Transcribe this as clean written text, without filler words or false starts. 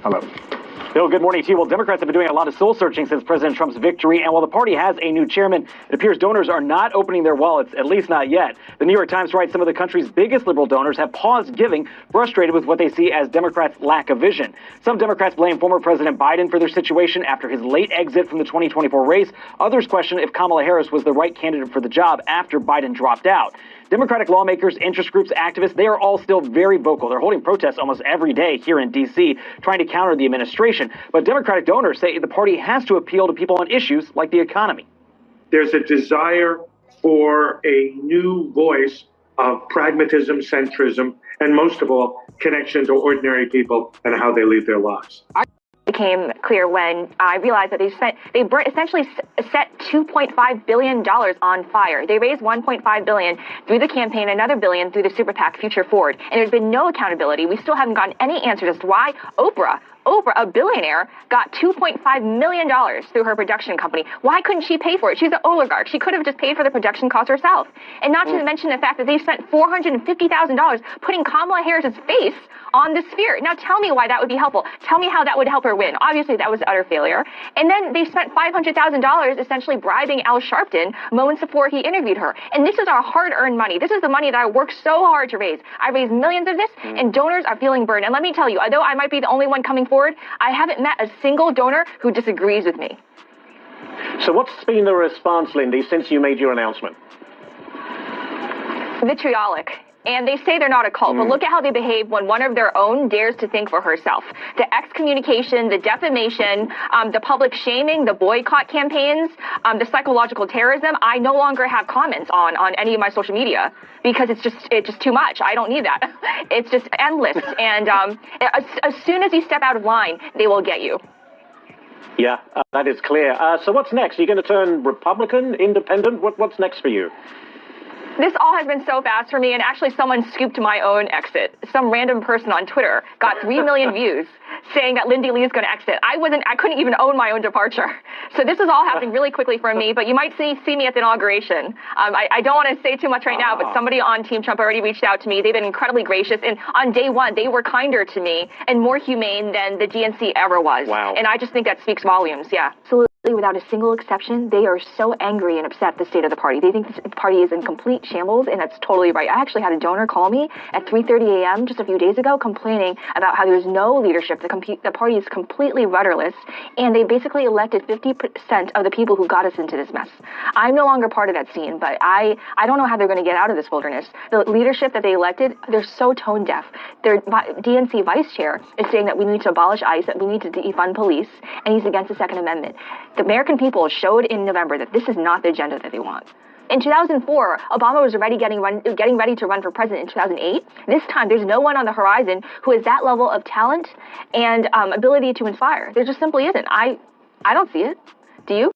Hello. Bill, good morning to you. Well, Democrats have been doing a lot of soul searching since President Trump's victory, and while the party has a new chairman, it appears donors are not opening their wallets, at least not yet. The New York Times writes some of the country's biggest liberal donors have paused giving, frustrated with what they see as Democrats' lack of vision. Some Democrats blame former President Biden for their situation after his late exit from the 2024 race. Others question if Kamala Harris was the right candidate for the job after Biden dropped out. Democratic lawmakers, interest groups, activists, they are all still very vocal. They're holding protests almost every day here in D.C. trying to counter the administration. But Democratic donors say the party has to appeal to people on issues like the economy. There's a desire for a new voice of pragmatism, centrism, and most of all, connection to ordinary people and how they lead their lives. Became clear when I realized that they essentially set $2.5 billion on fire. They raised $1.5 billion through the campaign, another billion through the super PAC Future Forward, and there's been no accountability. We still haven't gotten any answers as to why Oprah, a billionaire, got $2.5 million through her production company. Why couldn't she pay for it? She's an oligarch. She could have just paid for the production costs herself. And not to mention the fact that they spent $450,000 putting Kamala Harris's face on the sphere. Now tell me why that would be helpful. Tell me how that would help her win. Obviously, that was utter failure. And then they spent $500,000 essentially bribing Al Sharpton moments before he interviewed her. And this is our hard-earned money. This is the money that I worked so hard to raise. I raised millions of this, and donors are feeling burned. And let me tell you, although I might be the only one coming forward, I haven't met a single donor who disagrees with me. So what's been the response, Lindy, since you made your announcement? Vitriolic. And they say they're not a cult, but look at how they behave when one of their own dares to think for herself. The excommunication, the defamation, the public shaming, the boycott campaigns, the psychological terrorism. I no longer have comments on any of my social media because it's just too much. I don't need that. It's just endless. And as soon as you step out of line, they will get you. Yeah, that is clear. So what's next? Are you going to turn Republican, independent? What's next for you? This all has been so fast for me, and actually someone scooped my own exit. Some random person on Twitter got 3 million views saying that Lindy Lee is going to exit. I couldn't even own my own departure. So this is all happening really quickly for me, but you might see me at the inauguration. I don't want to say too much right now, but somebody on Team Trump already reached out to me. They've been incredibly gracious, and on day one, they were kinder to me and more humane than the DNC ever was. Wow. And I just think that speaks volumes, yeah. Absolutely. Without a single exception, they are so angry and upset at the state of the party. They think this party is in complete shambles, and that's totally right. I actually had a donor call me at 3:30 a.m. just a few days ago complaining about how there's no leadership. The party is completely rudderless, and they basically elected 50% of the people who got us into this mess. I'm no longer part of that scene, but I don't know how they're going to get out of this wilderness. The leadership that they elected, they're so tone deaf. Their DNC vice chair is saying that we need to abolish ICE, that we need to defund police, and he's against the Second Amendment. The American people showed in November that this is not the agenda that they want. In 2004, Obama was already getting ready to run for president in 2008. This time, there's no one on the horizon who has that level of talent and ability to inspire. There just simply isn't. I don't see it. Do you?